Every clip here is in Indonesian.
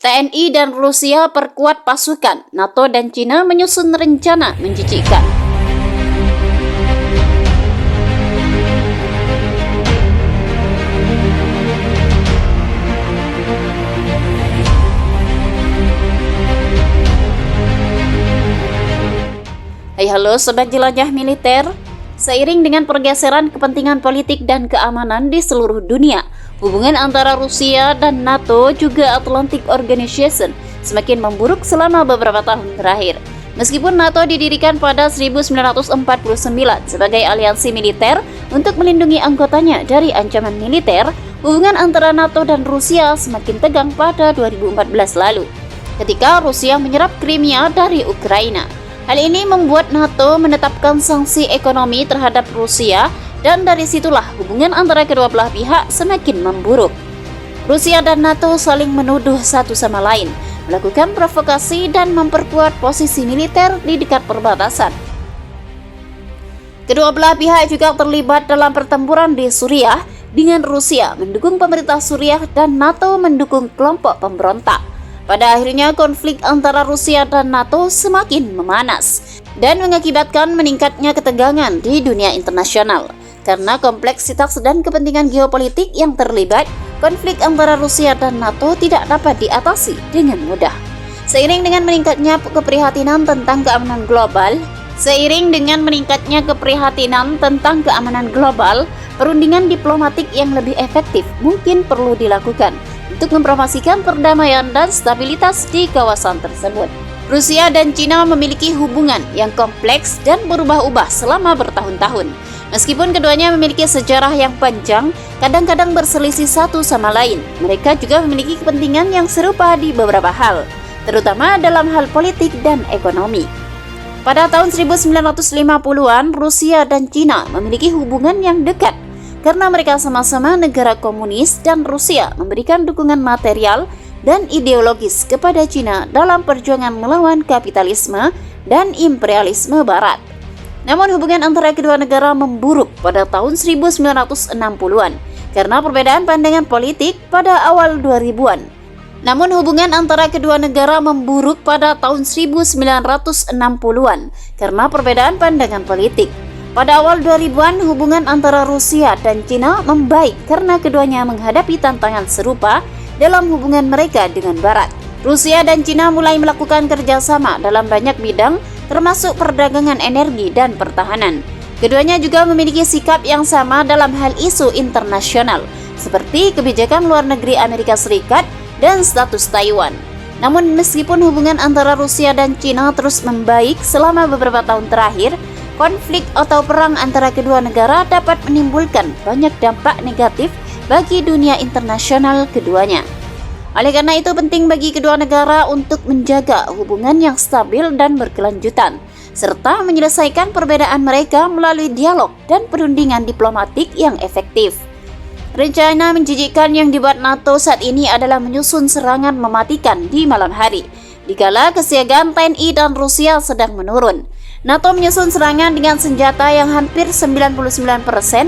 TNI dan Rusia perkuat pasukan, NATO dan Cina menyusun rencana menjijikkan. Hai halo Sobat Jelajah Militer. Seiring dengan pergeseran kepentingan politik dan keamanan di seluruh dunia, hubungan antara Rusia dan NATO juga Atlantic Organization semakin memburuk selama beberapa tahun terakhir. Meskipun NATO didirikan pada 1949 sebagai aliansi militer untuk melindungi anggotanya dari ancaman militer, hubungan antara NATO dan Rusia semakin tegang pada 2014 lalu, ketika Rusia menyerap Crimea dari Ukraina. Hal ini membuat NATO menetapkan sanksi ekonomi terhadap Rusia, dan dari situlah hubungan antara kedua belah pihak semakin memburuk. Rusia dan NATO saling menuduh satu sama lain, melakukan provokasi dan memperkuat posisi militer di dekat perbatasan. Kedua belah pihak juga terlibat dalam pertempuran di Suriah, dengan Rusia mendukung pemerintah Suriah dan NATO mendukung kelompok pemberontak. Pada akhirnya konflik antara Rusia dan NATO semakin memanas dan mengakibatkan meningkatnya ketegangan di dunia internasional. Karena kompleksitas dan kepentingan geopolitik yang terlibat, konflik antara Rusia dan NATO tidak dapat diatasi dengan mudah. Seiring dengan meningkatnya keprihatinan tentang keamanan global, perundingan diplomatik yang lebih efektif mungkin perlu dilakukan untuk mempromosikan perdamaian dan stabilitas di kawasan tersebut. Rusia dan Cina memiliki hubungan yang kompleks dan berubah-ubah selama bertahun-tahun. Meskipun keduanya memiliki sejarah yang panjang, kadang-kadang berselisih satu sama lain. Mereka juga memiliki kepentingan yang serupa di beberapa hal, terutama dalam hal politik dan ekonomi. Pada tahun 1950-an, Rusia dan Cina memiliki hubungan yang dekat karena mereka sama-sama negara komunis dan Rusia memberikan dukungan material dan ideologis kepada Cina dalam perjuangan melawan kapitalisme dan imperialisme barat. Namun hubungan antara kedua negara memburuk pada tahun 1960-an karena perbedaan pandangan politik pada awal 2000-an. Pada awal 2000-an, hubungan antara Rusia dan Cina membaik karena keduanya menghadapi tantangan serupa dalam hubungan mereka dengan Barat. Rusia dan Cina mulai melakukan kerjasama dalam banyak bidang, termasuk perdagangan energi dan pertahanan. Keduanya juga memiliki sikap yang sama dalam hal isu internasional, seperti kebijakan luar negeri Amerika Serikat dan status Taiwan. Namun meskipun hubungan antara Rusia dan Cina terus membaik selama beberapa tahun terakhir, konflik atau perang antara kedua negara dapat menimbulkan banyak dampak negatif bagi dunia internasional keduanya. Oleh karena itu penting bagi kedua negara untuk menjaga hubungan yang stabil dan berkelanjutan, serta menyelesaikan perbedaan mereka melalui dialog dan perundingan diplomatik yang efektif. Rencana menjijikkan yang dibuat NATO saat ini adalah menyusun serangan mematikan di malam hari, dikala kesiagaan TNI dan Rusia sedang menurun. NATO menyusun serangan dengan senjata yang hampir 99%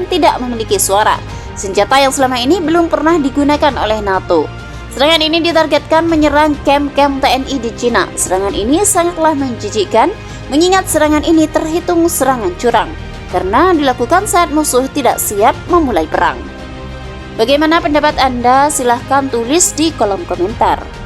tidak memiliki suara, senjata yang selama ini belum pernah digunakan oleh NATO. Serangan ini ditargetkan menyerang kamp-kamp TNI di Cina. Serangan ini sangatlah menjijikkan, mengingat serangan ini terhitung serangan curang, karena dilakukan saat musuh tidak siap memulai perang. Bagaimana pendapat Anda? Silahkan tulis di kolom komentar.